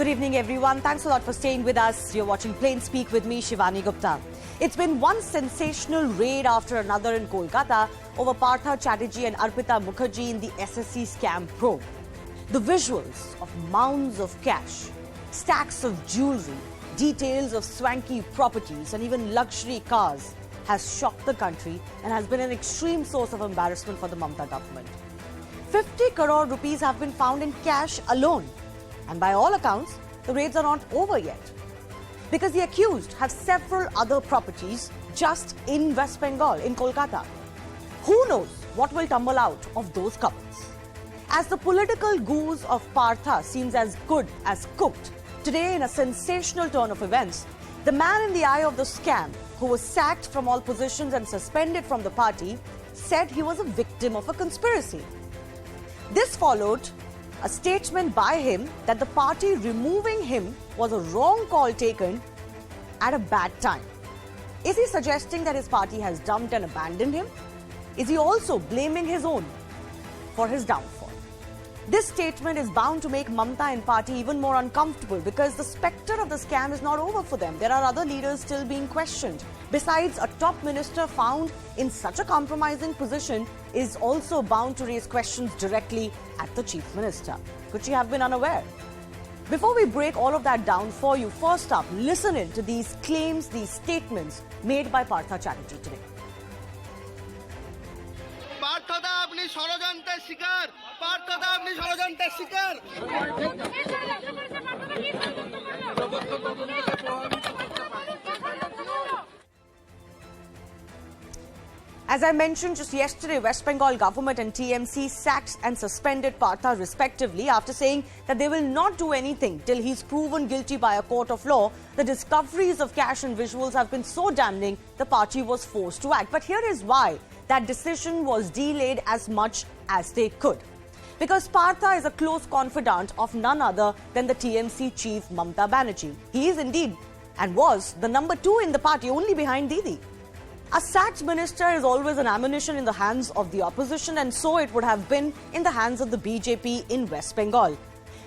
Good evening, everyone. Thanks a lot for staying with us. You're watching Plain Speak with me, Shivani Gupta. It's been one sensational raid after another in Kolkata over Partha Chatterjee and Arpita Mukherjee in the SSC scam probe. The visuals of mounds of cash, stacks of jewelry, details of swanky properties and even luxury cars has shocked the country and has been an extreme source of embarrassment for the Mamata government. 50 crore rupees have been found in cash alone. And by all accounts, the raids are not over yet. Because the accused have several other properties just in West Bengal, in Kolkata. Who knows what will tumble out of those cupboards? As the political goose of Partha seems as good as cooked, today in a sensational turn of events, the man in the eye of the scam, who was sacked from all positions and suspended from the party, said he was a victim of a conspiracy. This followed a statement by him that the party removing him was a wrong call taken at a bad time. Is he suggesting that his party has dumped and abandoned him? Is he also blaming his own for his downfall? This statement is bound to make Mamata and party even more uncomfortable because the spectre of the scam is not over for them. There are other leaders still being questioned. Besides, a top minister found in such a compromising position is also bound to raise questions directly at the chief minister. Could she have been unaware? Before we break all of that down for you, first up, listen in to these claims, these statements made by Partha Chatterjee today. As I mentioned just yesterday, West Bengal government and TMC sacked and suspended Partha respectively after saying that they will not do anything till he's proven guilty by a court of law. The discoveries of cash and visuals have been so damning, the party was forced to act. But here is why that decision was delayed as much as they could. Because Partha is a close confidant of none other than the TMC chief Mamata Banerjee. He is indeed and was the number 2 in the party, only behind Didi. A sacked minister is always an ammunition in the hands of the opposition, and so it would have been in the hands of the BJP in West Bengal.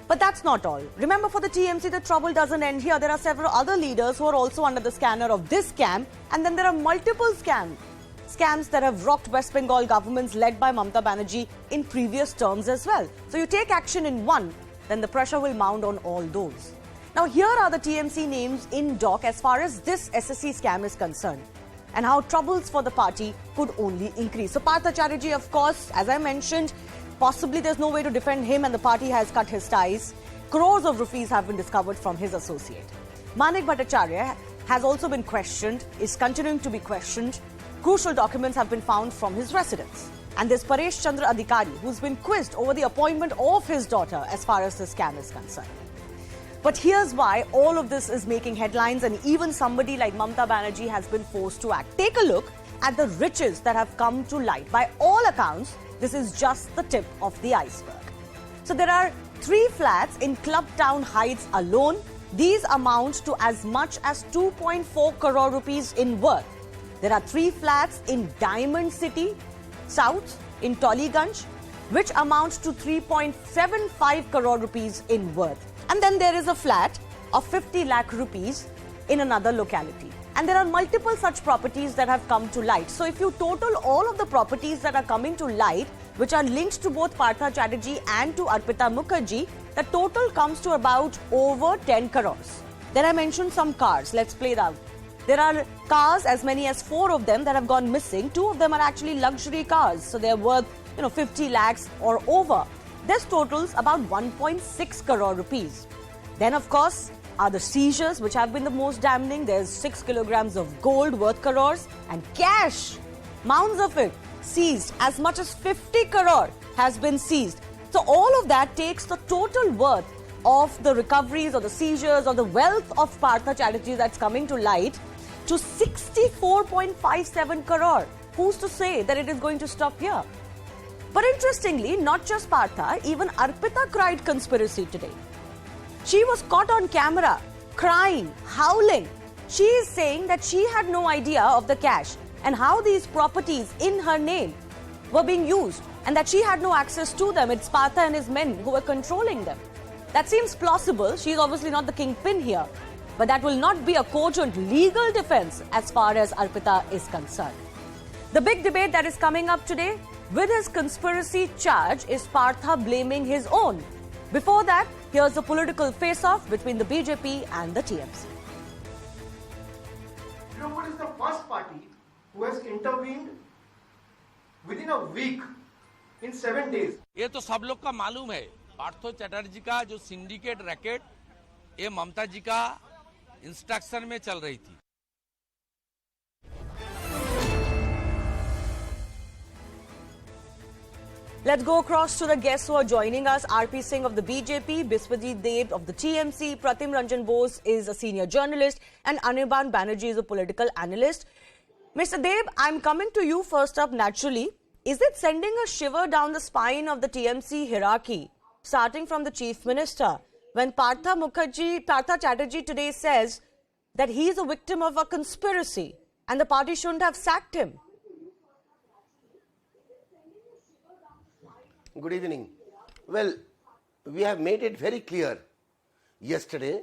But that's not all. Remember, for the TMC, the trouble doesn't end here. There are several other leaders who are also under the scanner of this scam, and then there are multiple scams that have rocked West Bengal governments led by Mamata Banerjee in previous terms as well. So you take action in one, then the pressure will mount on all those. Now here are the TMC names in dock as far as this SSC scam is concerned, and how troubles for the party could only increase. So Partha Chatterjee, of course, as I mentioned, possibly there's no way to defend him and the party has cut his ties. Crores of rupees have been discovered from his associate. Manik Bhattacharya has also been questioned, is continuing to be questioned. Crucial documents have been found from his residence. And there's Paresh Chandra Adhikari, who's been quizzed over the appointment of his daughter as far as the scam is concerned. But here's why all of this is making headlines, and even somebody like Mamata Banerjee has been forced to act. Take a look at the riches that have come to light. By all accounts, this is just the tip of the iceberg. So there are 3 flats in Club Town Heights alone. These amount to as much as 2.4 crore rupees in worth. There are 3 flats in Diamond City South in Tollygunj, which amounts to 3.75 crore rupees in worth. And then there is a flat of 50 lakh rupees in another locality. And there are multiple such properties that have come to light. So if you total all of the properties that are coming to light, which are linked to both Partha Chatterjee and to Arpita Mukherjee, the total comes to about over 10 crores. Then I mentioned some cars. Let's play that. There are cars, as many as 4 of them, that have gone missing. 2 of them are actually luxury cars. So they're worth, 50 lakhs or over. This totals about 1.6 crore rupees. Then, of course, are the seizures, which have been the most damning. There's 6 kilograms of gold worth crores and cash, mounds of it, seized. As much as 50 crore has been seized. So all of that takes the total worth of the recoveries or the seizures or the wealth of Partha Chatterjee that's coming to light to 64.57 crore. Who's to say that it is going to stop here? But interestingly, not just Partha, even Arpita cried conspiracy today. She was caught on camera, crying, howling. She is saying that she had no idea of the cash and how these properties in her name were being used and that she had no access to them. It's Partha and his men who were controlling them. That seems plausible. She's obviously not the kingpin here. But that will not be a cogent legal defense as far as Arpita is concerned. The big debate that is coming up today, with his conspiracy charge, is Partha blaming his own. Before that, here's the political face-off between the BJP and the TMC. You know what is the first party who has intervened within a week in 7 days? ये तो सब लोग का मालूम है। पार्थ चटर्जी का जो syndicate racket ये ममता जी का इंस्ट्रक्शन में चल रही थी। Let's go across to the guests who are joining us. RP Singh of the BJP, Biswajit Deb of the TMC, Pratim Ranjan Bose is a senior journalist, and Anirban Banerjee is a political analyst. Mr. Deb, I'm coming to you first up naturally. Is it sending a shiver down the spine of the TMC hierarchy, starting from the Chief Minister, when Partha Chatterjee today says that he is a victim of a conspiracy and the party shouldn't have sacked him? Good evening. Well, we have made it very clear yesterday,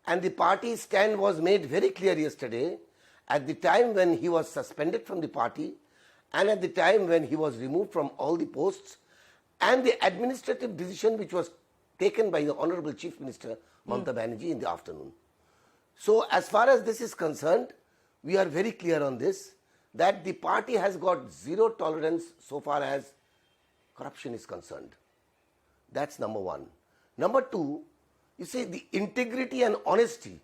and the party's stand was made very clear yesterday at the time when he was suspended from the party and at the time when he was removed from all the posts, and the administrative decision which was taken by the Honorable Chief Minister Mamata Banerjee in the afternoon. So as far as this is concerned, we are very clear on this, that the party has got zero tolerance so far as corruption is concerned. That's number one. Number two, you see, the integrity and honesty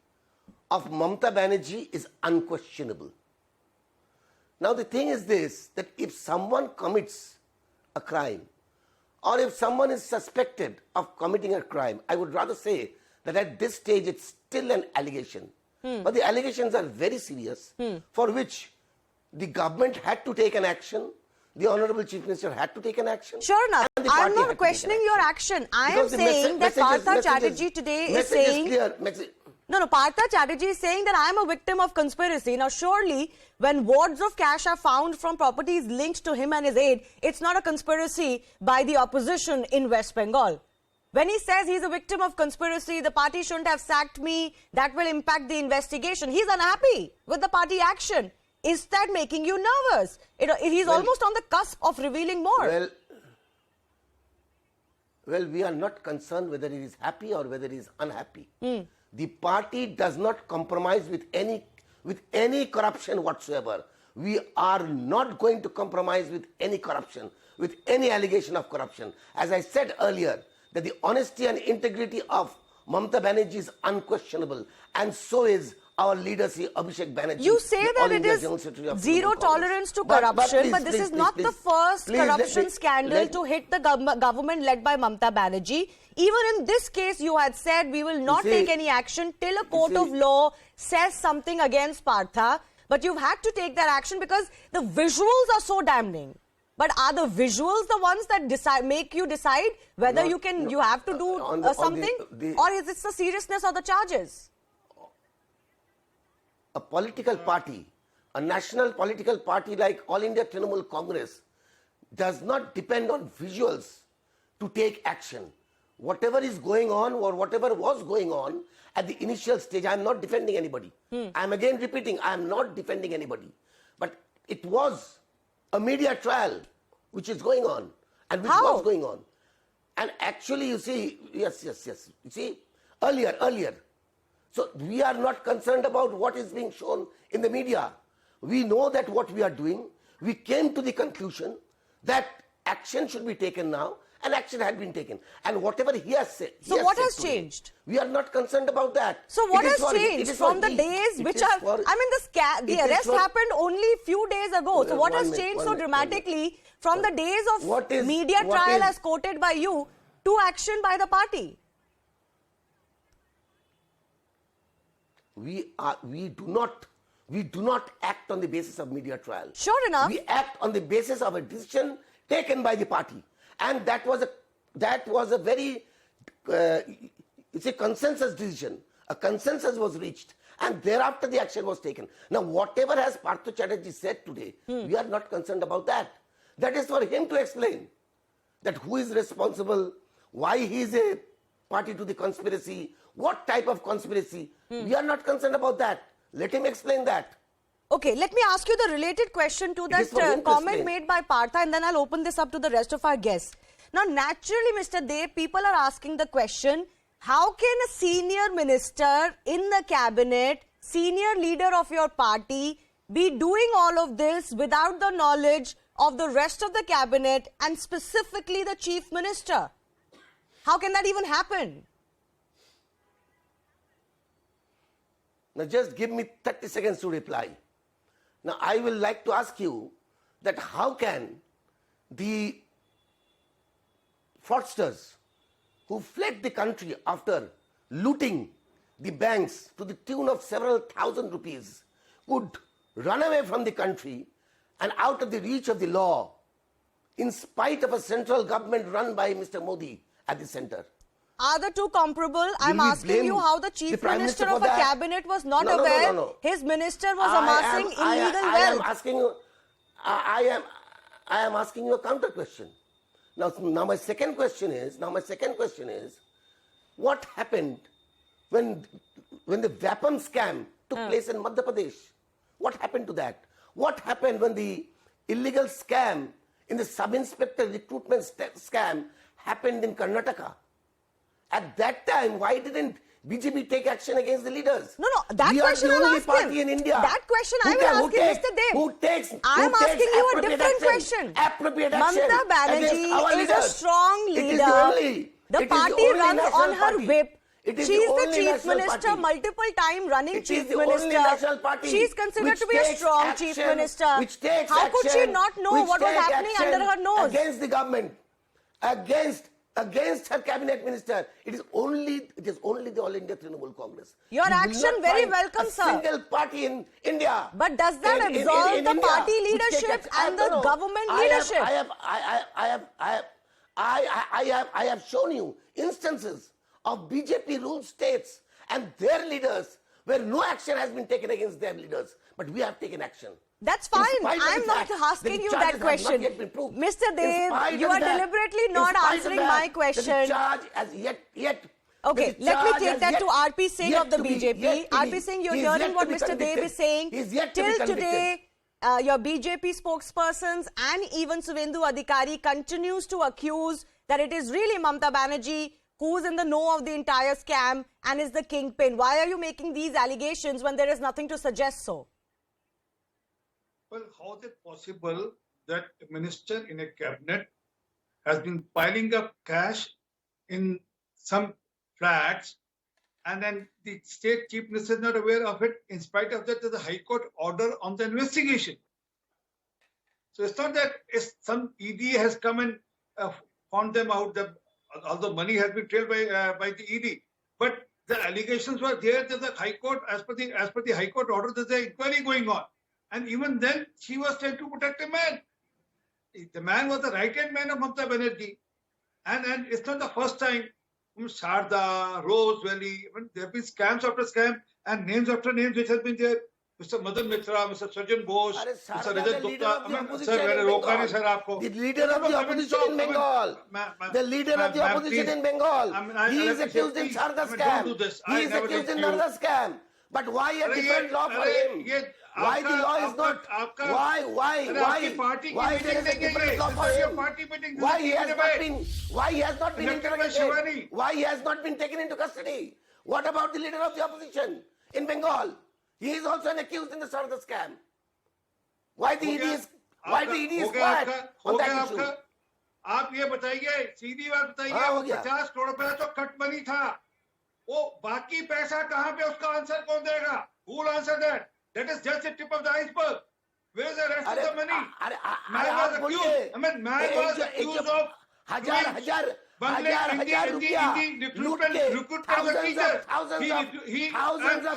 of Mamata Banerjee is unquestionable. Now the thing is this, that if someone commits a crime, or if someone is suspected of committing a crime, I would rather say that at this stage it's still an allegation. But the allegations are very serious, for which the government had to take an action, the Honorable Chief Minister had to take an action. Sure enough. I'm not questioning your action. I am saying that Partha Chatterjee today is saying... No, Partha Chatterjee is saying that I am a victim of conspiracy. Now, surely, when wads of cash are found from properties linked to him and his aide, it's not a conspiracy by the opposition in West Bengal. When he says he's a victim of conspiracy, the party shouldn't have sacked me, that will impact the investigation. He's unhappy with the party action. Is that making you nervous? He's almost on the cusp of revealing more. Well, we are not concerned whether he is happy or whether he is unhappy. The party does not compromise with any corruption whatsoever. We are not going to compromise with any corruption, with any allegation of corruption. As I said earlier, that the honesty and integrity of Mamata Banerjee is unquestionable, and so is our leader, Abhishek Banerjee. You say that it is zero tolerance to corruption, but this is not the first corruption scandal to hit the government led by Mamata Banerjee. Even in this case, you had said we will not take any action till a court of law says something against Partha. But you've had to take that action because the visuals are so damning. But are the visuals the ones that make you decide whether you have to do something? Or is it the seriousness of the charges? A political party, a national political party like All India Trinamool Congress does not depend on visuals to take action. Whatever is going on or whatever was going on at the initial stage, I am not defending anybody. I am again repeating, I am not defending anybody. But it was a media trial which is going on and which was going on. And actually, you see, yes. You see, earlier. So we are not concerned about what is being shown in the media. We know that what we are doing, we came to the conclusion that action should be taken now, and action had been taken. And whatever he has said... So what has changed? We are not concerned about that. So what has changed from the days which are... the arrest happened only a few days ago. So what has changed so dramatically from the days of media trial as quoted by you to action by the party? We do not act on the basis of media trial. Sure enough. We act on the basis of a decision taken by the party. And that was a very, it's a consensus decision. A consensus was reached, and thereafter the action was taken. Now, whatever has Partha Chatterjee said today, we are not concerned about that. That is for him to explain that who is responsible, why he is a party to the conspiracy? What type of conspiracy? We are not concerned about that. Let him explain that. Okay, let me ask you the related question to It is for that him to comment explain. made by Partha, and then I'll open this up to the rest of our guests. Now, naturally, Mr. Dev, people are asking the question, how can a senior minister in the cabinet, senior leader of your party, be doing all of this without the knowledge of the rest of the cabinet and specifically the chief minister? How can that even happen? Now just give me 30 seconds to reply. Now I will like to ask you that how can the fraudsters who fled the country after looting the banks to the tune of several thousand rupees could run away from the country and out of the reach of the law in spite of a central government run by Mr. Modi at the center? Are the two comparable? I'm we asking blame you how the the chief Prime minister Minister of for a that? cabinet was not No, no, no, aware no, no. his minister was amassing illegal I wealth. am asking you. I am asking you a counter question. Now my second question is. What happened when the weapon scam took place in Madhya Pradesh? What happened to that? What happened when the illegal scam in the sub-inspector recruitment scam happened in Karnataka? At that time, why didn't BJP take action against the leaders? No, that we question are the I'll only ask party him. in India. That question who I will can- ask who him, takes- Mr. Dev. Who takes? I am who takes asking you a appropriate different action, question. Appropriate action Mamata against Banerjee our is a leaders. strong It is leader. the only. The it is party only runs national on her party. whip. It is She is the only chief national minister, party. multiple time running It is chief the only minister. national party She is considered which to be a takes strong chief action, minister. which takes How could she action, not know which what was take happening action under her nose? against the government, against her cabinet minister? It is only the All India Trinamool Congress. Your You will action not very find welcome, a sir. single party in India. But does that in absolve the India party which take leadership action. and the No, no. government leadership? I have shown you instances of BJP ruled states and their leaders where no action has been taken against their leaders, but we have taken action. That's In fine. spite of I'm the not fact asking the you charges that have question. not yet been proved. Mr. In Dev, spite you of are that- deliberately in not spite of answering that, my that the question. charge has yet. Okay, the let me charge take has that yet- to RP Singh yet of the to be- BJP. yet to RP be- Singh, you're he is hearing yet what to be Mr. Dev convicted. is saying. He is yet to be Till convicted. today, your BJP spokespersons and even Suvendu Adhikari continues to accuse that it is really Mamata Banerjee who's in the know of the entire scam and is the kingpin. Why are you making these allegations when there is nothing to suggest so? Well, how is it possible that a minister in a cabinet has been piling up cash in some flats and then the state chief minister is not aware of it? In spite of that, there's a High Court order on the investigation. So it's not that some ED has come and found them out, although money has been trailed by the ED. But the allegations were there that the High Court, as per the High Court order, there's an inquiry going on. And even then, she was trying to protect a man. The man was the right-hand man of Mamata Banerjee. And it's not the first time, Sharda, Rose Valley, there have been scams after scam and names after names which have been there. Mr. Madan Mitra, Mr. Sarjan Bose, Arre, Mr. Sharda, Rajat the leader of the Gupta. opposition Sir, in मैंने रोका नहीं sir Bengal. आपको. The leader of the opposition in Bengal. The leader of the opposition in Bengal. He is accused in Sharda scam. Don't do this. He is accused in Narda scam. But why a different law for him? Why the law is not? Why is there a different law for him? Why he has not been interrogated? Why he has not been taken into custody? What about the leader of the opposition in Bengal? He is also an accused in the Sharda scam. Why the ED is quiet on that issue? आप ये बताइए, सीधी बात बताइए, हाँ, हो 50 करोड़ रुपया तो cut money था, वो बाकी पैसा कहाँ पे, उसका आंसर कौन देगा? Who will answer that? That is just the tip of the iceberg. Where is the rest of the money? Man was accused. Man was accused of हजार रुपया लूट के thousands of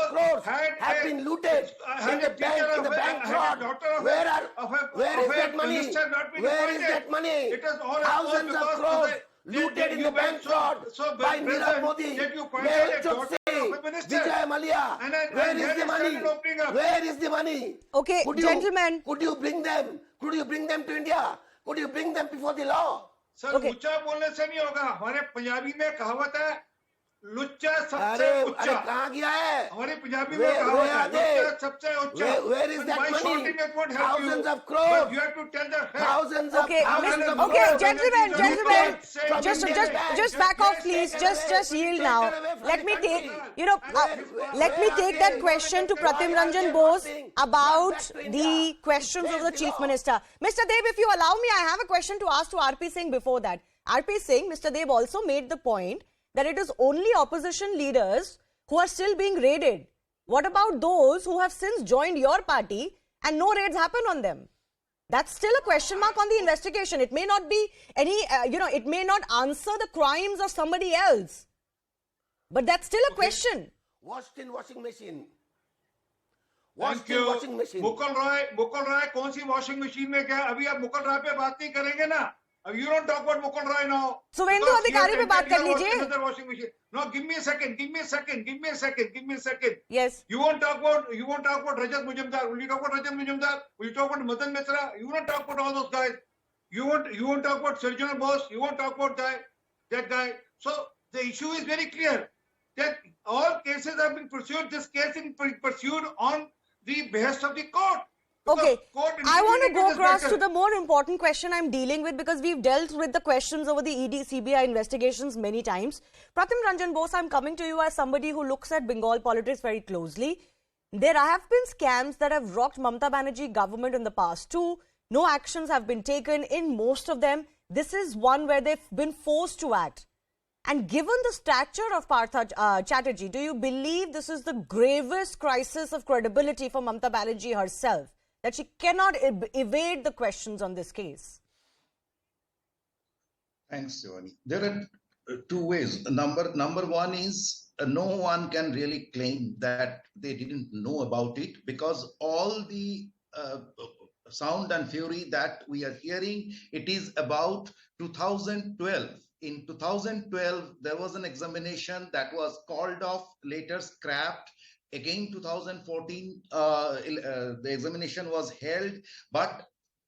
crores have been looted in the bank fraud. Where is that money? Where is that money? Thousands of crores looted in the bank fraud by Nirav Modi, Mehul Choksey, Vijay Mallya. Where is the money? Where is the money? Okay, gentlemen. Could you bring them? Could you bring them to India? Could you bring them before the law? Sir Okay. ऊंचा बोलने से नहीं होगा. हमारे पंजाबी में कहावत है, लुच्चा सबसे अरे ऊंचा. कहाँ गया है? हमारी पंजाबी Where- में कहावत where है, are they? लुच्चा सबसे ऊंचा. Where is But that by money? shouting it won't help you. Thousands of crores. But you have to tell the facts. Thousands Okay, of thousands of okay, crores. gentlemen, From just Indian banks. just back off, please. Just yield now. Let me take, let me take that question to Pratim Ranjan Bose about the questions of the Chief Minister. Mr. Deb, if you allow me, I have a question to ask to RP Singh before that. RP Singh, Mr. Deb also made the point that it is only opposition leaders who are still being raided. What about those who have since joined your party and no raids happen on them? That's still a question mark on the investigation. It may not be any, it may not answer the crimes of somebody else. But that's still a question. Washed in washing machine. Thank Washed in you. washing machine. Mukul Roy कौन सी washing machine में क्या? अभी आप मुकुल रॉय पे बात नहीं करेंगे ना. अब you don't talk about Mukul Roy now. Suvendu अधिकारी पे बात कर लीजिए. Another washing machine. No, give me a second. Yes. You won't talk about Rajat Mujumdar. Will you talk about Rajat Mujumdar? Will you talk about Madan Mitra? You won't talk about all those guys. You won't talk about Surgeon Bose. You won't talk about that guy. So the issue is very clear that all cases have been pursued. This case is pursued on the behest of the court. Okay, I want to go across better. to the more important question I'm dealing with, because we've dealt with the questions over the ED, CBI investigations many times. Pratim Ranjan Bose, I'm coming to you as somebody who looks at Bengal politics very closely. There have been scams that have rocked Mamata Banerjee government in the past too. No actions have been taken in most of them. This is one where they've been forced to act. And given the stature of Partha Chatterjee, do you believe this is the gravest crisis of credibility for Mamata Banerjee herself, that she cannot evade the questions on this case? Thanks, Giovanni. There are two ways. Number one is no one can really claim that they didn't know about it, because all the sound and fury that we are hearing, it is about 2012. In 2012, there was an examination that was called off, later scrapped. Again, 2014, the examination was held, but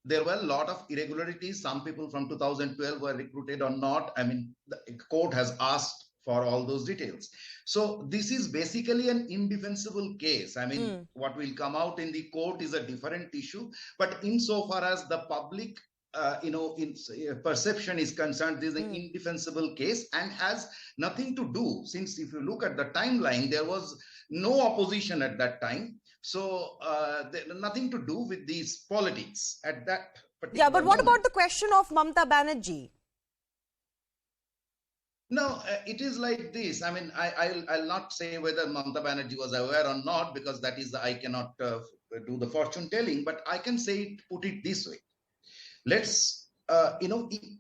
there were a lot of irregularities. Some people from 2012 were recruited or not. I mean, the court has asked for all those details. So this is basically an indefensible case. I mean, what will come out in the court is a different issue. But insofar as the public perception is concerned, this is an indefensible case and has nothing to do, since if you look at the timeline, there was no opposition at that time. So nothing to do with these politics at that particular But what moment. about the question of Mamata Banerjee? No, it is like this. I mean, I'll not say whether Mamata Banerjee was aware or not, because that is, I cannot do the fortune telling, but I can put it this way. Let's,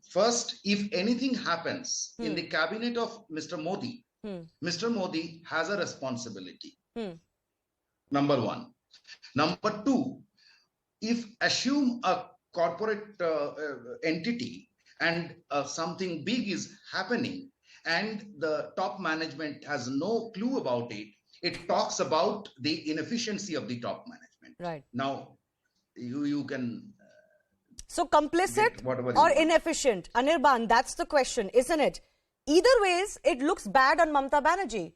first, if anything happens in the cabinet of Mr. Modi, Mr. Modi has a responsibility. Number one. Number two, if assume a corporate entity and something big is happening and the top management has no clue about it, it talks about the inefficiency of the top management. Right. Now, you can... So complicit or inefficient? Anirban, that's the question, isn't it? Either ways, it looks bad on Mamata Banerjee.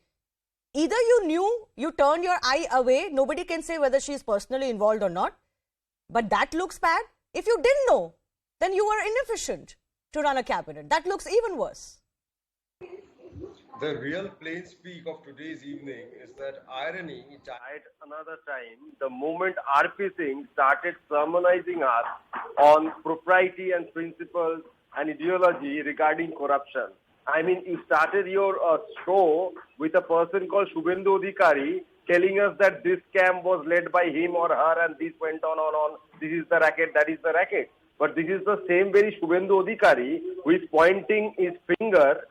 Either you knew, you turned your eye away, nobody can say whether she is personally involved or not, but that looks bad. If you didn't know, then you were inefficient to run a cabinet. That looks even worse. The real plain speak of today's evening is that irony died another time the moment RP Singh started sermonizing us on propriety and principles and ideology regarding corruption. I mean, you started your show with a person called Shubhendu Adhikari telling us that this scam was led by him or her and this went on. This is the racket, that is the racket. But this is the same very Shubhendu Adhikari who is pointing his finger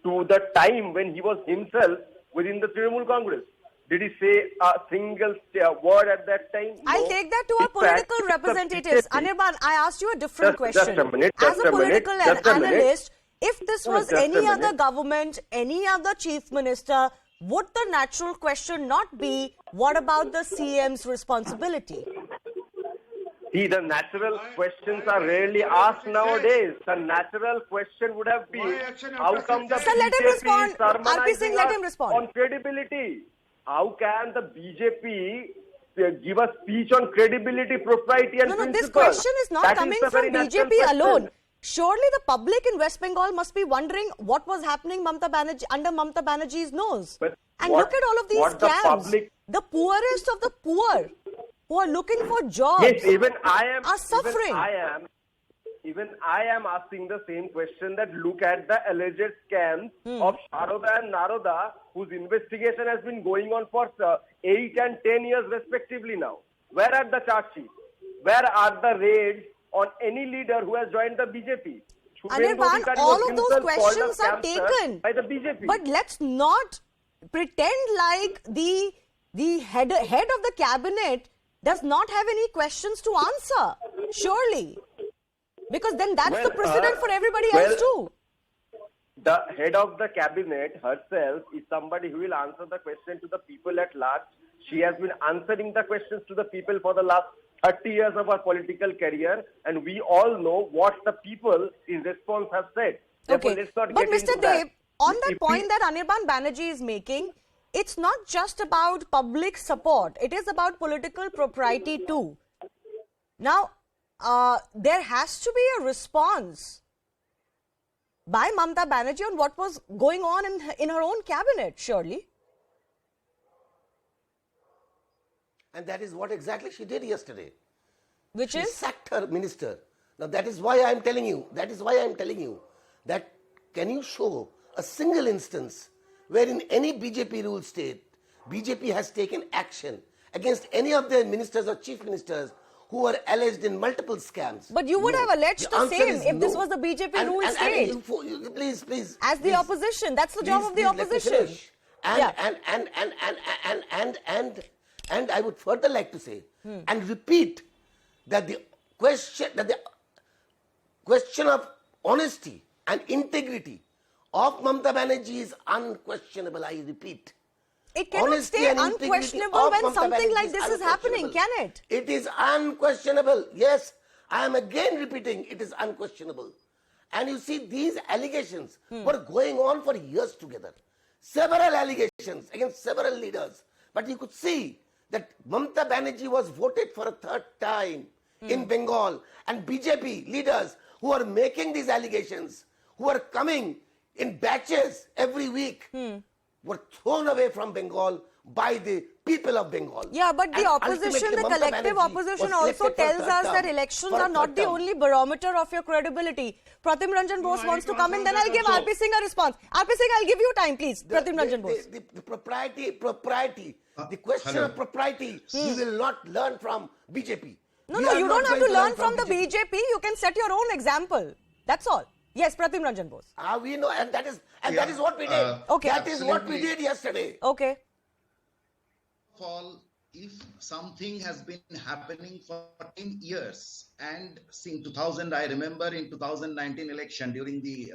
to the time when he was himself within the Trinamool Congress. Did he say a single word at that time? I'll take that to our political representatives. Anirban, I asked you a different question. As a political analyst, if this was any other government, any other chief minister, would the natural question not be, what about the CM's responsibility? See, the natural Why- questions why are rarely action asked after nowadays. The natural question would have been, Why action how after come the success? Sir, let him BJP respond. is RP Singh, sermonizing let us him respond. on credibility? How can the BJP give a speech on credibility, propriety and No, no, this principle? question is not That coming the from very natural BJP question. alone. Surely the public in West Bengal must be wondering what was happening under Mamata Banerjee's nose. But And what- look at all of these what the scams. public- The poorest of the poor who are looking for jobs Yes, even I am are suffering. Even I am asking the same question, that look at the alleged scams of Sharoda and Naroda, whose investigation has been going on for 8 and 10 years respectively now. Where are the charge sheets? Where are the raids on any leader who has joined the BJP? Shubhendu Anirban, Adhikari all was of those himself called a questions are scamster taken. by the BJP. But let's not pretend like the head of the cabinet does not have any questions to answer. Surely. Because then that's the precedent for everybody else too. The head of the cabinet herself is somebody who will answer the question to the people at large. She has been answering the questions to the people for the last 30 years of her political career, and we all know what the people in response have said. Therefore, Okay. let's not But get Mr. into that. Deb, on that If point we- that Anirban Banerjee is making, it's not just about public support. It is about political propriety too. Now, there has to be a response by Mamata Banerjee on what was going on in her own cabinet, surely. And that is what exactly she did yesterday. Which She is? sacked her minister. Now that is why I am telling you, that can you show a single instance where in any BJP ruled state, BJP has taken action against any of their ministers or chief ministers who were alleged in multiple scams? But you would No. have alleged the answer same is if this no. was the BJP And- ruled and- state. Please. As the please. opposition, that's the job of the Please let me opposition. finish. Yeah. And I would further like to say and repeat that the question of honesty and integrity of Mamata Banerjee is unquestionable. I repeat. It cannot Honesty stay and integrity unquestionable of when Mamata something Banerjee like is this is happening, unquestionable. can it? It is unquestionable. Yes, I am again repeating, it is unquestionable. And you see, these allegations were going on for years together. Several allegations against several leaders. But you could see that Mamata Banerjee was voted for a third time in Bengal. And BJP leaders who are making these allegations, who are coming in batches every week, were thrown away from Bengal by the people of Bengal. Yeah, but the And opposition, ultimately the Mamata collective Banerjee opposition was also selected for tells third us term, that elections for a are not third the term. only barometer of your credibility. Pratim Ranjan Bose I wants need to to come in, answer then I'll that give also. RP Singh a response. RP Singh, I'll give you time, please. Pratim Ranjan Bose. The propriety, the question hello. of propriety, we will not learn from BJP. No, We no, are you not don't have going to learn from the BJP. BJP. You can set your own example. That's all. Yes, Pratim Ranjan Bose. We know, and that is what we did. Okay. That is what we Absolutely. did yesterday. Okay. Of all, if something has been happening for 10 years, and in 2000, I remember in 2019 election, during the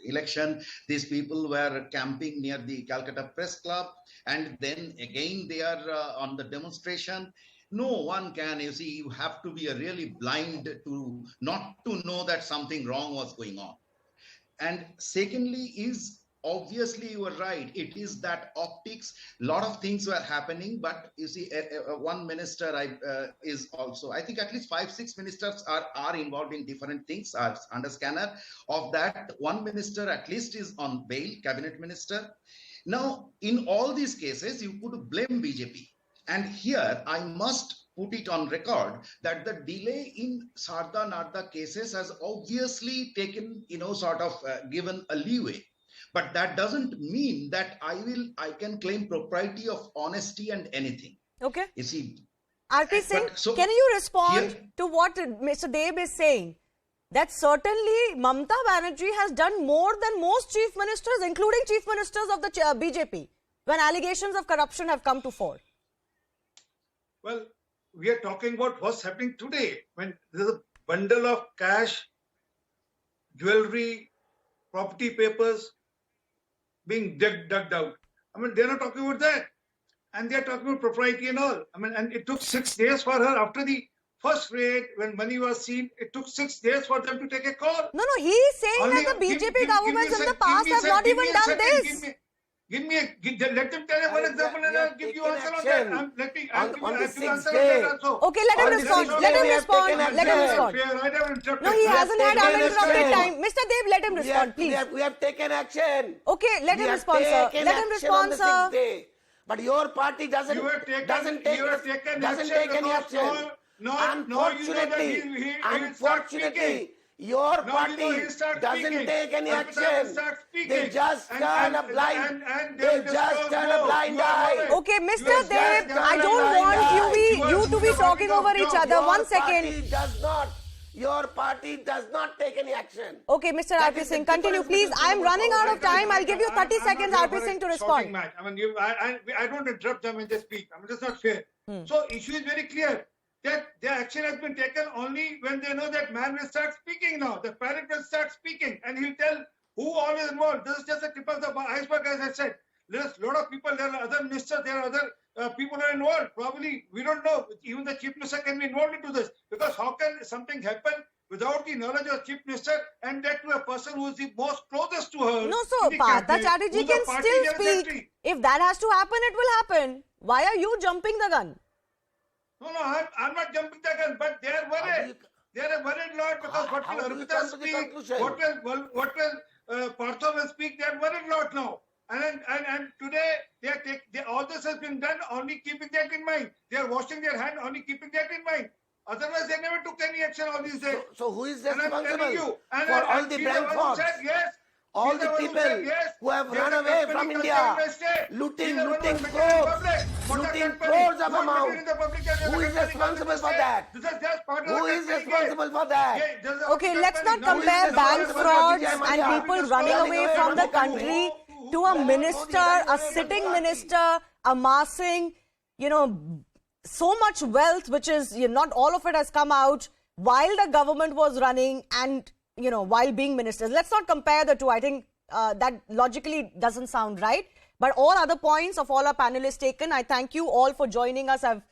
election, these people were camping near the Calcutta Press Club, and then again they are on the demonstration. No one can, you see, you have to be a really blind to not to know that something wrong was going on. And secondly is, obviously you are right, it is that optics, lot of things were happening, but you see one minister is also, I think at least 5-6 ministers are involved in different things, are under scanner. Of that, one minister at least is on bail, cabinet minister. Now in all these cases you could blame BJP, and here I must put it on record that the delay in Sarda Narda cases has obviously taken, sort of given a leeway. But that doesn't mean that I can claim propriety of honesty and anything. Okay. You see, RP Singh, But so can you respond here- to what Mr. Deb is saying? That certainly Mamata Banerjee has done more than most chief ministers, including chief ministers of the BJP, when allegations of corruption have come to fore. Well, we are talking about what's happening today, when there's a bundle of cash, jewelry, property papers being dug out. I mean, they're not talking about that. And they're talking about propriety and all. I mean, and it took 6 days for her after the first raid, when money was seen, it took 6 days for them to take a call. No, he is saying Only- that the give- BJP give- governments give me in a the sec- past give me a have sec- not give me even a done second, this. let them tell you one example and I'll give you answer on that. I'll give on you the answer sixth on that day. also. Okay, let him On the respond. sixth Let day him we have respond. taken Let him action. respond. I never interrupted. No, he hasn't had taken uninterrupted action. time. Mr. Dev, let him respond, please. We have taken action. Okay, let him respond, sir. taken Let him action on respond, the sir. sixth day. But your party doesn't You have taken- doesn't take you have taken doesn't action take any because action. no, you know that Unfortunately, he'll start speaking. unfortunately, your Now party you know he'll start doesn't speaking. take any Arpita will action. start speaking. They just And- turn a and- blind. and They they'll just just turn go. a blind You are eye. right. Okay, Mr. You are Dev, just I turn a don't blind want eye. you to be talking over each other. Your 1 second. party does not. Your party does not take any action. Okay, Mr. That Arpita is the Singh, continue, difference please. between I am running out of time. I'll give you 30 I'm seconds, not Arpita here Singh, to for a respond. shouting match. I mean, I don't interrupt them when they speak. I mean, that's not fair. So, issue is very clear that the action has been taken only when they know that man will start speaking now. The parent will start speaking and he'll tell who all is involved. This is just the tip of the iceberg, as I said. There's a lot of people, there are other ministers, there are other people who are involved. Probably, we don't know. Even the chief minister can be involved into this. Because how can something happen without the knowledge of chief minister and that to a person who is the most closest to her? No, so in the Partha cabinet, Chatterjee who's the can party still general speak. secretary. If that has to happen, it will happen. Why are you jumping the gun? No, I'm not jumping the gun, but they are worried. They are a worried lot because what how will do you Arpita come to the speak, conclusion? what will Partha will speak, they are worried lot now. And today, all this has been done only keeping that in mind. They are washing their hand only keeping that in mind. Otherwise, they never took any action all these days. So who is And I'm telling responsible you, and for all and the she's blind one who spots? said yes. All She's the one who people said yes. who have There's run a away company from culture India, in the state. looting She's the one who crores, admitted in public. What a looting company. crores of Who admitted amount. in the public that there's a Who is company responsible culture for in the that? state? This is just part of Who the is company responsible game. for that? Yeah, there's a Okay, company let's not now. compare Who is bank responsible for frauds Vijay and Mallya? people Who is running responsible away for from the Mukherjee? country Who- to a minister, a sitting minister, amassing, so much wealth, which is not all of it has come out while the government was running and, while being ministers. Let's not compare the two. I think that logically doesn't sound right. But all other points of all our panelists taken, I thank you all for joining us. I've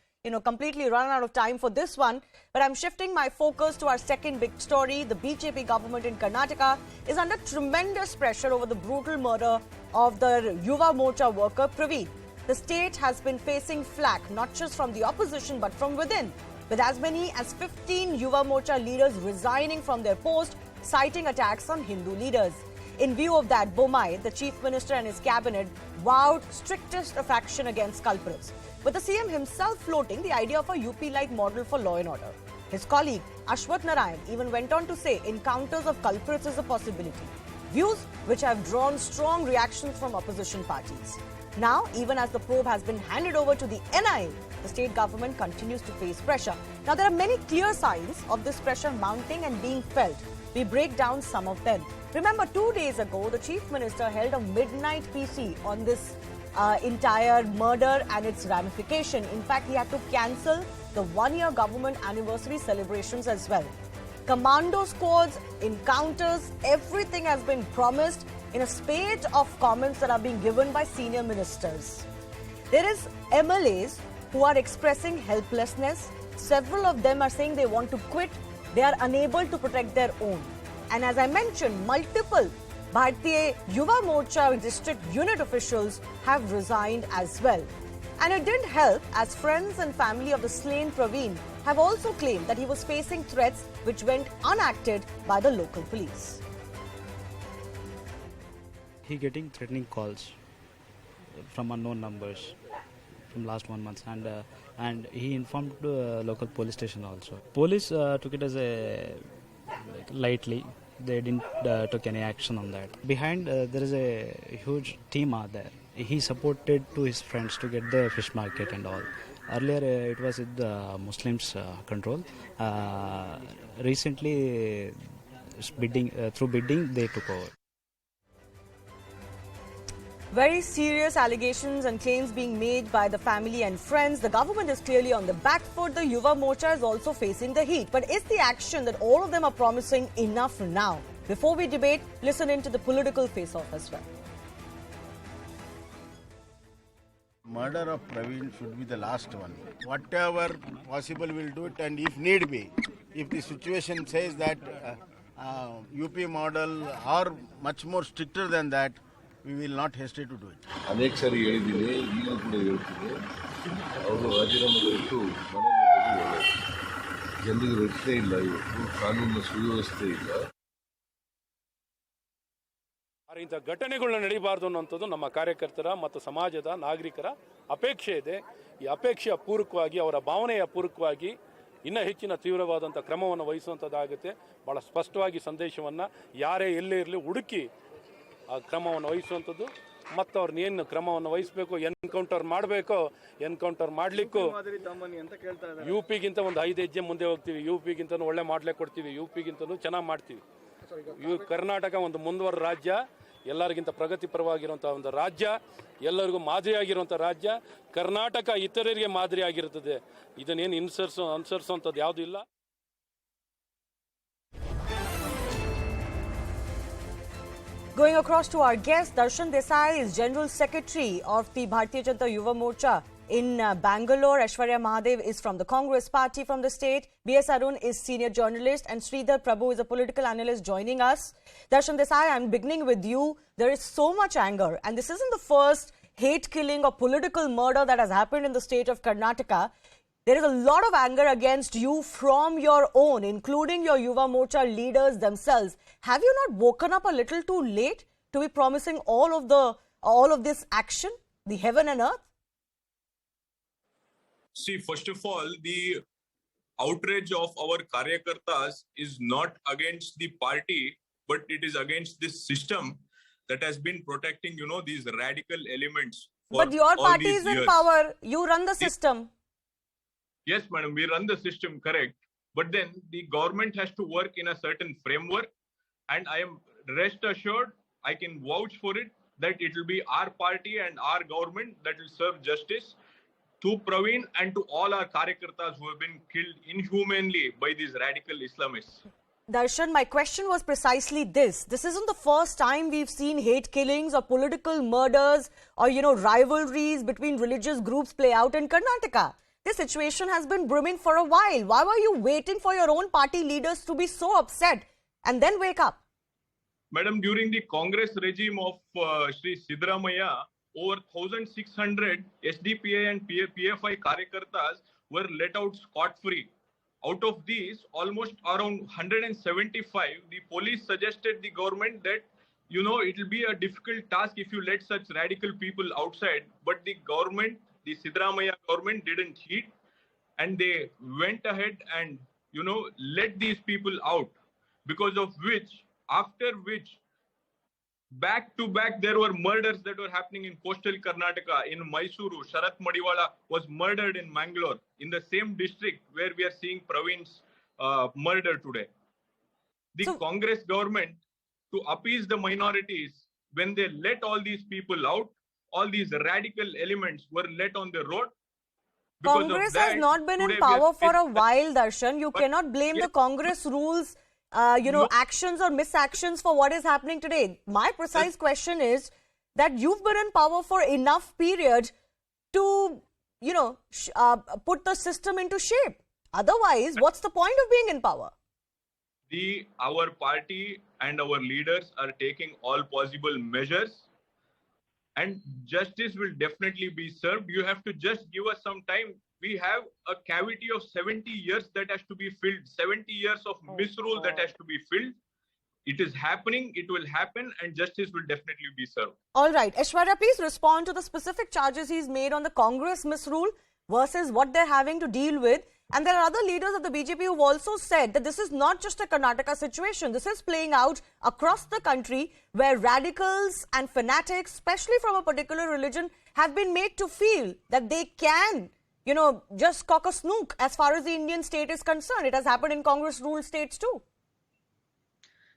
completely run out of time for this one. But I'm shifting my focus to our second big story. The BJP government in Karnataka is under tremendous pressure over the brutal murder of the Yuva Morcha worker Praveen. The state has been facing flack not just from the opposition but from within, with as many as 15 Yuva Morcha leaders resigning from their post, citing attacks on Hindu leaders. In view of that, Bomai, the chief minister and his cabinet, vowed strictest of action against culprits, with the CM himself floating the idea of a UP-like model for law and order. His colleague, Ashwath Narayan, even went on to say encounters of culprits is a possibility, views which have drawn strong reactions from opposition parties. Now, even as the probe has been handed over to the NIA, the state government continues to face pressure. Now, there are many clear signs of this pressure mounting and being felt. We break down some of them. Remember, 2 days ago, the chief minister held a midnight PC on this entire murder and its ramification. In fact, he had to cancel the one-year government anniversary celebrations as well. Commando squads, encounters, everything has been promised in a spate of comments that are being given by senior ministers. There is MLAs who are expressing helplessness. Several of them are saying they want to quit. They are unable to protect their own. And as I mentioned, multiple Bharatiya Yuva Morcha district unit officials have resigned as well. And it didn't help as friends and family of the slain Praveen have also claimed that he was facing threats which went unacted by the local police. He getting threatening calls from unknown numbers from last 1 month, and he informed local police station also. Police took it as lightly. They didn't took any action on that. Behind there is a huge team out there. He supported to his friends to get the fish market and all. Earlier it was with the Muslims control. Recently, through bidding they took over. Very serious allegations and claims being made by the family and friends. The government is clearly on the back foot. The Yuva Morcha is also facing the heat. But is the action that all of them are promising enough now? Before we debate, listen into the political face-off as well. murder of Praveen should be the last one. Whatever possible we'll do it, and if need be, if the situation says that UP model or much more stricter than that, we will not hesitate to do it. ಅನೇಕ ಸಾರಿ ಹೇಳಿದ್ದೀನಿ, ಈಗಲೂ ಕೂಡ ಹೇಳ್ತೀನಿ, ಅವರು ರಾಜೀನಾಮೆ ಕೊಟ್ಟು ಮನೆಗೆ ಒಳ್ಳೆಯದು. ಜನರಿಗೆ ರಕ್ಷಣೆ ಇಲ್ಲ, ಇವತ್ತು ಕಾನೂನಿನ ಸುವ್ಯವಸ್ಥೆ ಇಲ್ಲ. ಇಂಥ ಘಟನೆಗಳನ್ನ ನಡೀಬಾರ್ದು ಅನ್ನೋಂಥದ್ದು ನಮ್ಮ ಕಾರ್ಯಕರ್ತರ ಮತ್ತು ಸಮಾಜದ ನಾಗರಿಕರ ಅಪೇಕ್ಷೆ ಇದೆ. ಈ ಅಪೇಕ್ಷೆಯ ಪೂರಕವಾಗಿ, ಅವರ ಭಾವನೆಯ ಪೂರಕವಾಗಿ ಇನ್ನೂ ಹೆಚ್ಚಿನ ತೀವ್ರವಾದಂಥ ಕ್ರಮವನ್ನು ವಹಿಸುವಂಥದ್ದಾಗುತ್ತೆ. ಭಾಳ ಸ್ಪಷ್ಟವಾಗಿ ಸಂದೇಶವನ್ನು ಯಾರೇ ಎಲ್ಲೇ ಇರಲಿ ಹುಡುಕಿ ಆ ಕ್ರಮವನ್ನು ವಹಿಸುವಂಥದ್ದು ಮತ್ತು ಅವ್ರನ್ನೇನು ಕ್ರಮವನ್ನು ವಹಿಸಬೇಕು, ಎನ್ಕೌಂಟರ್ ಮಾಡಬೇಕೋ ಎನ್ಕೌಂಟರ್ ಮಾಡಲಿಕ್ಕೂ ಯು ಪಿಗಿಂತ ಒಂದು 5 ಹೆಜ್ಜೆ ಮುಂದೆ ಹೋಗ್ತೀವಿ. ಯು ಪಿಗಿಂತನೂ ಒಳ್ಳೆ ಮಾಡಲೇ ಕೊಡ್ತೀವಿ, ಯು ಪಿಗಿಂತನೂ ಚೆನ್ನಾಗಿ ಮಾಡ್ತೀವಿ. ಕರ್ನಾಟಕ ಒಂದು ಮುಂದುವರೆದ ರಾಜ್ಯ, ಎಲ್ಲರಿಗಿಂತ ಪ್ರಗತಿಪರವಾಗಿರುವಂಥ ಒಂದು ರಾಜ್ಯ, ಎಲ್ಲರಿಗೂ ಮಾದರಿಯಾಗಿರುವಂಥ ರಾಜ್ಯ. ಕರ್ನಾಟಕ ಇತರರಿಗೆ ಮಾದರಿಯಾಗಿರುತ್ತದೆ. ಇದನ್ನೇನು ಅನುಸರಿಸುವಂಥದ್ದು ಯಾವುದೂ ಇಲ್ಲ. Going across to our guest, Darshan Desai is General Secretary of the Bharatiya Janata Yuva Morcha in Bangalore. Aishwarya Mahadev is from the Congress Party from the state. B.S. Arun is senior journalist and Sridhar Prabhu is a political analyst joining us. Darshan Desai, I'm beginning with you. There is so much anger, and this isn't the first hate killing or political murder that has happened in the state of Karnataka. There is a lot of anger against you from your own, including your Yuva Morcha leaders themselves. Have you not woken up a little too late to be promising all of this action, the heaven and earth? See, first of all, the outrage of our Karyakartas is not against the party, but it is against this system that has been protecting, these radical elements. But your party is in power. You run the system. Yes, madam, we run the system, correct. But then the government has to work in a certain framework. And I am rest assured, I can vouch for it, that it will be our party and our government that will serve justice to Praveen and to all our Karyakartas who have been killed inhumanely by these radical Islamists. Darshan, my question was precisely this. This isn't the first time we've seen hate killings or political murders or, rivalries between religious groups play out in Karnataka. This situation has been brimming for a while. Why were you waiting for your own party leaders to be so upset and then wake up? Madam, during the Congress regime of Sri Siddaramaiah, over 1,600 SDPI and PFI Karyakartas were let out scot-free. Out of these, almost around 175, the police suggested the government that, it will be a difficult task if you let such radical people outside. But the government, the Siddaramaiah government, didn't heed, and they went ahead and, let these people out, because of after which, back to back, there were murders that were happening in coastal Karnataka. In Mysuru, Sharath Madiwala was murdered in Mangalore, in the same district where we are seeing Praveen's murder today. The Congress government, to appease the minorities, when they let all these people out, all these radical elements were let on the road. Congress has not been in power for a while, Darshan. You cannot blame the Congress rules, actions or misactions for what is happening today. My precise question is that you've been in power for enough period to, put the system into shape. Otherwise, what's the point of being in power? Our party and our leaders are taking all possible measures, and justice will definitely be served. You have to just give us some time. We have a cavity of 70 years that has to be filled, 70 years of misrule that has to be filled. It is happening, it will happen, and justice will definitely be served. All right. Aishwarya, please respond to the specific charges he's made on the Congress misrule versus what they're having to deal with. And there are other leaders of the BJP who've also said that this is not just a Karnataka situation. This is playing out across the country where radicals and fanatics, especially from a particular religion, have been made to feel that they can, just cock a snook as far as the Indian state is concerned. It has happened in Congress-ruled states too.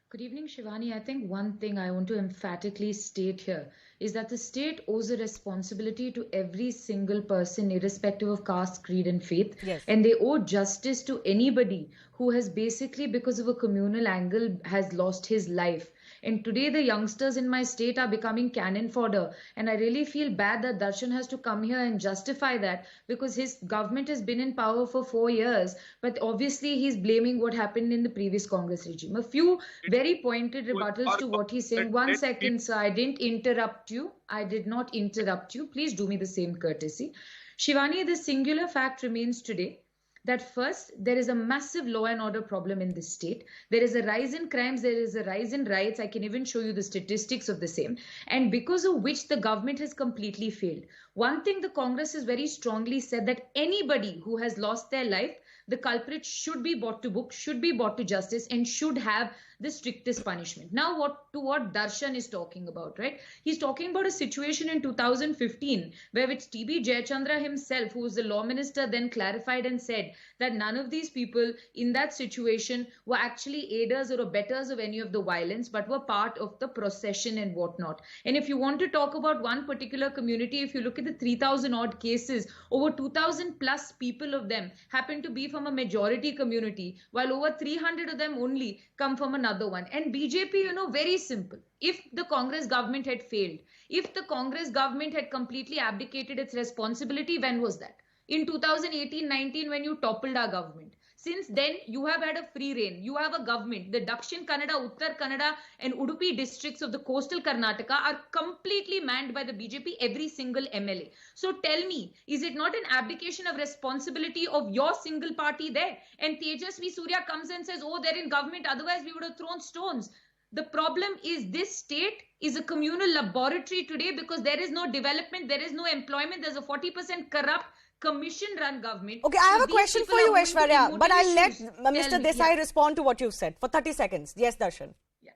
Good evening, Shivani. I think one thing I want to emphatically state here is that the state owes a responsibility to every single person, irrespective of caste, creed, and faith. Yes. And they owe justice to anybody who has basically, because of a communal angle, has lost his life. And today the youngsters in my state are becoming cannon fodder. And I really feel bad that Darshan has to come here and justify that, because his government has been in power for 4 years. But obviously he's blaming what happened in the previous Congress regime. A few very pointed rebuttals to what he's saying. 1 second, sir. I didn't interrupt you. I did not interrupt you. Please do me the same courtesy. Shivani, the singular fact remains today that first, there is a massive law and order problem in this state. There is a rise in crimes. There is a rise in riots. I can even show you the statistics of the same. And because of which the government has completely failed. One thing the Congress has very strongly said, that anybody who has lost their life, the culprit should be brought to book, should be brought to justice, and should have the strictest punishment. Now, what Darshan is talking about, right? He's talking about a situation in 2015 where which T.B. Jayachandra himself, who was the law minister, then clarified and said that none of these people in that situation were actually aiders or abettors of any of the violence, but were part of the procession and whatnot. And if you want to talk about one particular community, if you look at the 3,000 odd cases, over 2,000 plus people of them happen to be from a majority community, while over 300 of them only come from another one. And BJP, very simple. If the Congress government had failed, if the Congress government had completely abdicated its responsibility, when was that? In 2018-19, when you toppled our government. Since then, you have had a free reign. You have a government. The Dakshin Kannada, Uttar Kannada and Udupi districts of the coastal Karnataka are completely manned by the BJP, every single MLA. So tell me, is it not an abdication of responsibility of your single party there? And Tejasvi Surya comes and says, oh, they're in government, otherwise we would have thrown stones. The problem is this state is a communal laboratory today because there is no development, there is no employment, there's a 40% corrupt commission-run government. Okay, I have a question for you, Aishwarya, but I'll let Mr. Desai respond to what you've said for 30 seconds. Yes, Darshan. Yeah.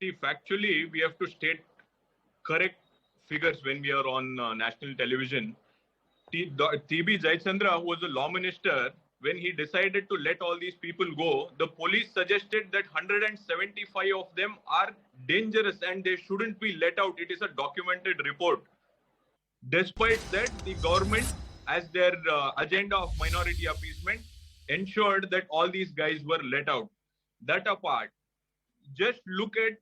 See, factually, we have to state correct figures when we are on national television. T.B. Jayachandra, who was a law minister, when he decided to let all these people go, the police suggested that 175 of them are dangerous and they shouldn't be let out. It is a documented report. Despite that, the government, as their agenda of minority appeasement, ensured that all these guys were let out. That apart, just look at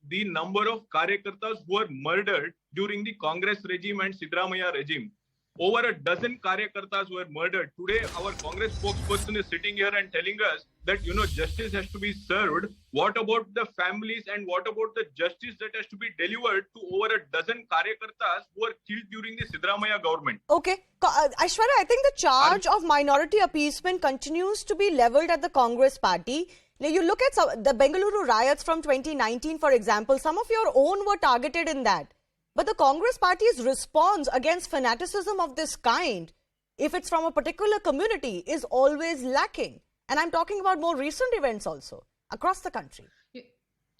the number of Karyakartas who were murdered during the Congress regime and Siddaramaiah regime. Over a dozen Karyakartas were murdered. Today, our Congress spokesperson is sitting here and telling us that, justice has to be served. What about the families and what about the justice that has to be delivered to over a dozen Karyakartas who were killed during the Siddaramaiah government? Okay. Aishwarya, I think the charge of minority appeasement continues to be leveled at the Congress party. Now, you look at the Bengaluru riots from 2019, for example, some of your own were targeted in that. But the Congress party's response against fanaticism of this kind, if it's from a particular community, is always lacking. And I'm talking about more recent events also across the country.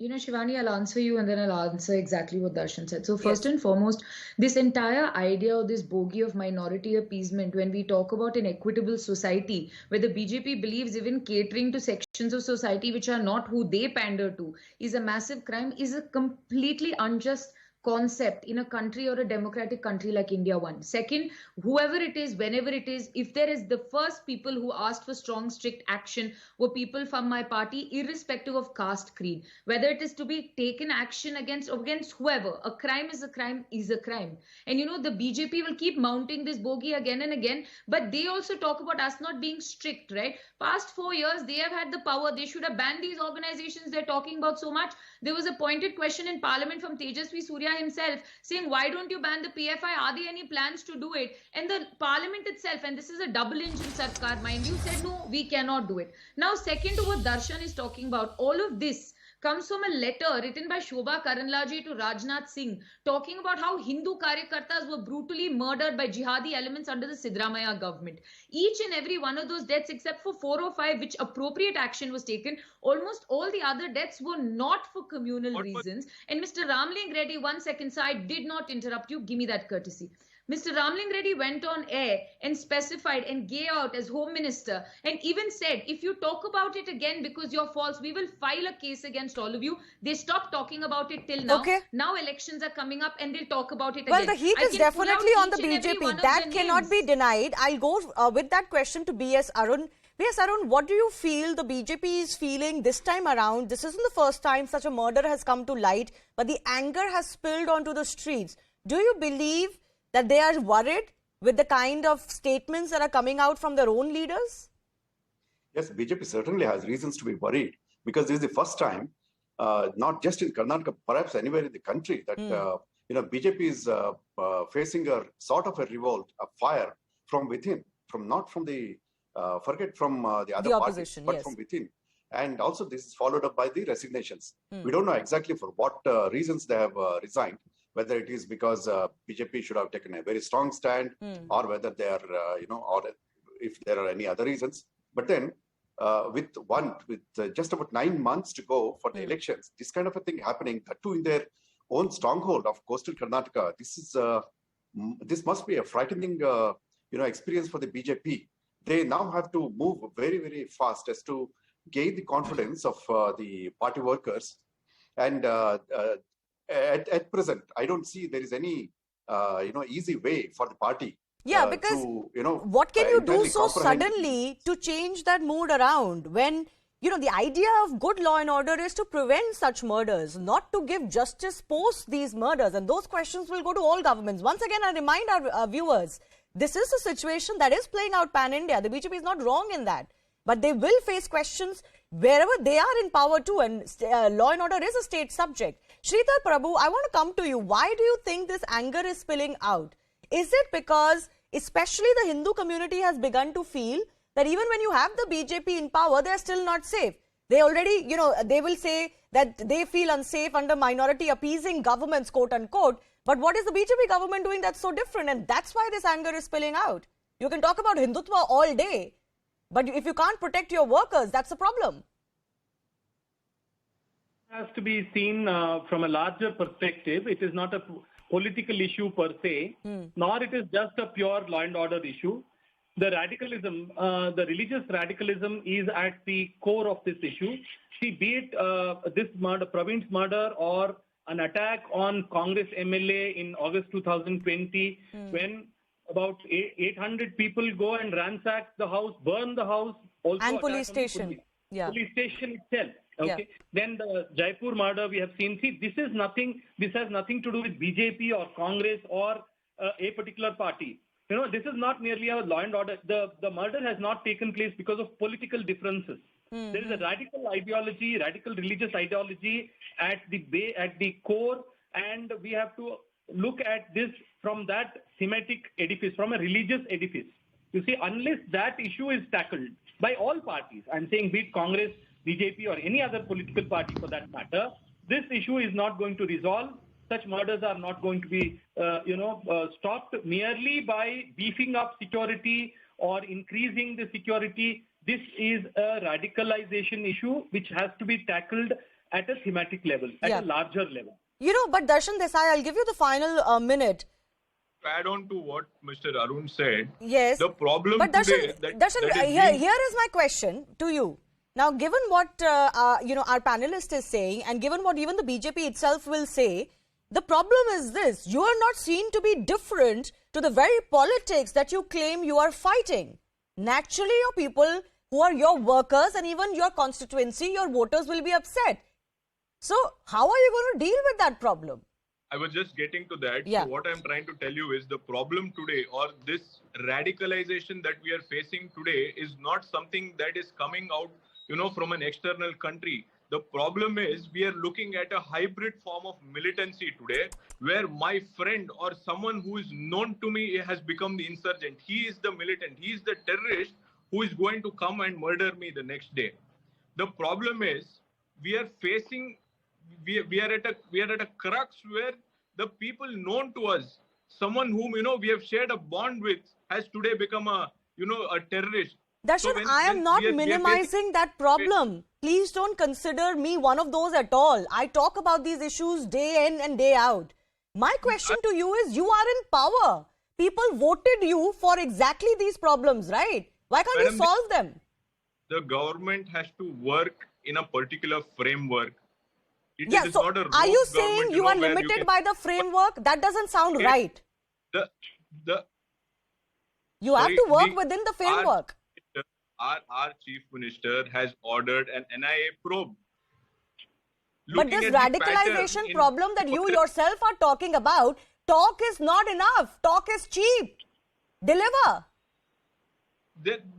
Shivani, I'll answer you and then I'll answer exactly what Darshan said. So first and foremost, this entire idea of this bogey of minority appeasement, when we talk about an equitable society, where the BJP believes even catering to sections of society which are not who they pander to, is a massive crime, is a completely unjust concept in a country or a democratic country like India. One. Second, whoever it is, whenever it is, if there is the first people who asked for strong, strict action were people from my party, irrespective of caste, creed, whether it is to be taken action against whoever. A crime is a crime is a crime. And the BJP will keep mounting this bogey again and again, but they also talk about us not being strict, right? Past 4 years, they have had the power. They should have banned these organizations they're talking about so much. There was a pointed question in Parliament from Tejasvi Surya himself saying, why don't you ban the PFI? Are there any plans to do it? And the Parliament itself, and this is a double engine sarkar, mind you, said no, we cannot do it. Now, second to what Darshan is talking about, all of this comes from a letter written by Shobha Karanlaje to Rajnath Singh, talking about how Hindu Karyakartas were brutally murdered by jihadi elements under the Siddaramaiah government. Each and every one of those deaths, except for 4 or 5, which appropriate action was taken, almost all the other deaths were not for communal reasons. And Mr. Ramling Reddy, 1 second, so I did not interrupt you. Give me that courtesy. Mr. Ramling Reddy went on air and specified and gave out as Home Minister and even said, if you talk about it again because you're false, we will file a case against all of you. They stopped talking about it till now. Okay. Now elections are coming up and they'll talk about it again. Well, the heat is definitely on the BJP. That cannot be denied. I'll go with that question to B.S. Arun. Yes, Arun, what do you feel the BJP is feeling this time around? This isn't the first time such a murder has come to light, but the anger has spilled onto the streets. Do you believe that they are worried with the kind of statements that are coming out from their own leaders? Yes, BJP certainly has reasons to be worried because this is the first time, not just in Karnataka, perhaps anywhere in the country, that BJP is facing a sort of a revolt, a fire from within, not from the the other parties, but yes, from within. And also this is followed up by the resignations. We don't know exactly for what reasons they have resigned, whether it is because BJP should have taken a very strong stand or whether they are, or if there are any other reasons. But then with just about 9 months to go for the elections, this kind of a thing happening, that too in their own stronghold of coastal Karnataka, this must be a frightening experience for the BJP. They now have to move very, very fast as to gain the confidence of the party workers. And at present, I don't see there is any easy way for the party. Yeah, because what can you do so suddenly to change that mood around when, the idea of good law and order is to prevent such murders, not to give justice post these murders. And those questions will go to all governments. Once again, I remind our viewers, this is a situation that is playing out pan-India. The BJP is not wrong in that. But they will face questions wherever they are in power too. And law and order is a state subject. Sridhar Prabhu, I want to come to you. Why do you think this anger is spilling out? Is it because especially the Hindu community has begun to feel that even when you have the BJP in power, they are still not safe? They already, they will say that they feel unsafe under minority appeasing governments, quote unquote. But what is the BJP government doing that's so different? And that's why this anger is spilling out. You can talk about Hindutva all day, but if you can't protect your workers, that's a problem. It has to be seen from a larger perspective. It is not a political issue per se, nor it is just a pure law and order issue. The radicalism, the religious radicalism is at the core of this issue. See, be it this murder, Praveens murder, or an attack on Congress MLA in August 2020, when about 800 people go and ransack the house, burn the house, also and police station. Police station itself. Okay. Yeah. Then the Jaipur murder we have seen. See, this has nothing to do with BJP or Congress or a particular party. This is not merely a law and order. The murder has not taken place because of political differences. There is a radical ideology, radical religious ideology at the core, and we have to look at this from that thematic edifice, from a religious edifice. You see, unless that issue is tackled by all parties, I'm saying be it Congress, BJP, or any other political party for that matter, this issue is not going to resolve. Such murders are not going to be, stopped merely by beefing up security or increasing the security. This is a radicalization issue which has to be tackled at a thematic level, at a larger level. But Darshan Desai, I'll give you the final minute. To add on to what Mr. Arun said, yes, the problem but today... Here is my question to you. Now, given what our panelist is saying, and given what even the BJP itself will say, the problem is this: you are not seen to be different to the very politics that you claim you are fighting. Naturally, your people who are your workers and even your constituency, your voters will be upset. So, how are you going to deal with that problem? I was just getting to that. Yeah. So what I'm trying to tell you is the problem today, or this radicalization that we are facing today, is not something that is coming out, from an external country. The problem is we are looking at a hybrid form of militancy today, where my friend or someone who is known to me has become the insurgent. He is the militant. He is the terrorist who is going to come and murder me the next day. The problem is we are facing, we are at a crux where the people known to us, someone whom we have shared a bond with, has today become a terrorist. Darshan, I am not minimizing that problem. Please don't consider me one of those at all. I talk about these issues day in and day out. My question to you is, you are in power. People voted you for exactly these problems, right? Why can't you solve them? The government has to work in a particular framework. It is not a are you saying you are limited by the framework? That doesn't sound right. You have to work within the framework. our chief minister has ordered an NIA probe. But this radicalization problem that you yourself are talking about, talk is not enough. Talk is cheap. Deliver.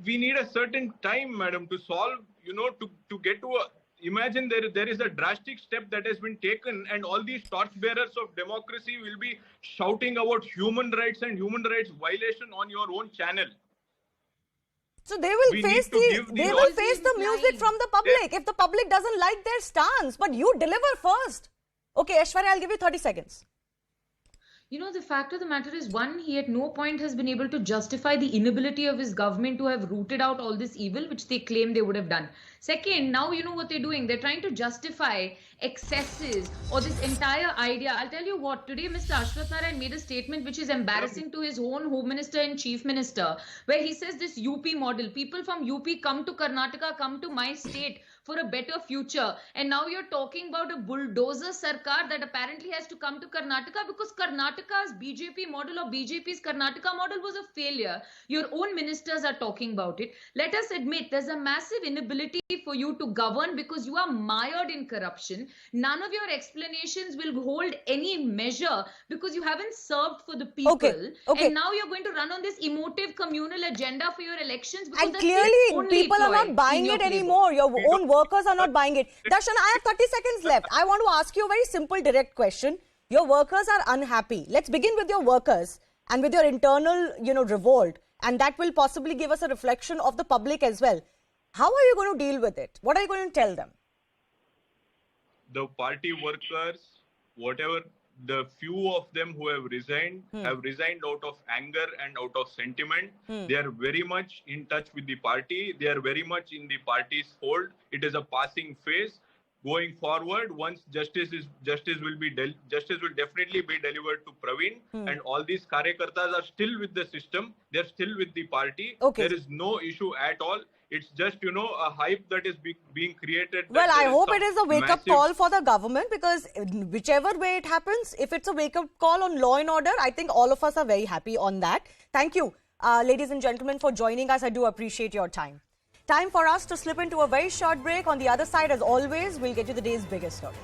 We need a certain time, madam, to solve, to get to a... Imagine there is a drastic step that has been taken, and all these torchbearers of democracy will be shouting about human rights and human rights violation on your own channel. So they will face the music from the public if the public doesn't like their stance. But you deliver first. Okay, Aishwarya, I'll give you 30 seconds. You know, the fact of the matter is, one, he at no point has been able to justify the inability of his government to have rooted out all this evil, which they claim they would have done. Second, now you know what they're doing. They're trying to justify excesses or this entire idea. I'll tell you what, today Mr. Ashwath Narayan made a statement which is embarrassing to his own Home Minister and Chief Minister, where he says this UP model, people from UP come to Karnataka, come to my state for a better future. And now you're talking about a bulldozer sarkar that apparently has to come to Karnataka because Karnataka's BJP model or BJP's Karnataka model was a failure. Your own ministers are talking about it. Let us admit there's a massive inability for you to govern because you are mired in corruption. None of your explanations will hold any measure because you haven't served for the people. Okay. And now you're going to run on this emotive communal agenda for your elections. Because And clearly, people are not buying it anymore. Your own workers are not buying it. Darshan, I have 30 seconds left. I want to ask you a very simple, direct question. Your workers are unhappy. Let's begin with your workers and with your internal, revolt. And that will possibly give us a reflection of the public as well. How are you going to deal with it? What are you going to tell them? The party workers, whatever, the few of them who have resigned out of anger and out of sentiment. They are very much in touch with the party. They are very much in the party's fold. It is a passing phase. Going forward, once justice will definitely be delivered to Praveen, and all these karyakartas are still with the system. They are still with the party. Okay. There is no issue at all. It's just, a hype that is being created. Well, I hope it is a wake-up call for the government, because whichever way it happens, if it's a wake-up call on law and order, I think all of us are very happy on that. Thank you, ladies and gentlemen, for joining us. I do appreciate your time. Time for us to slip into a very short break. On the other side, as always, we'll get you the day's biggest story.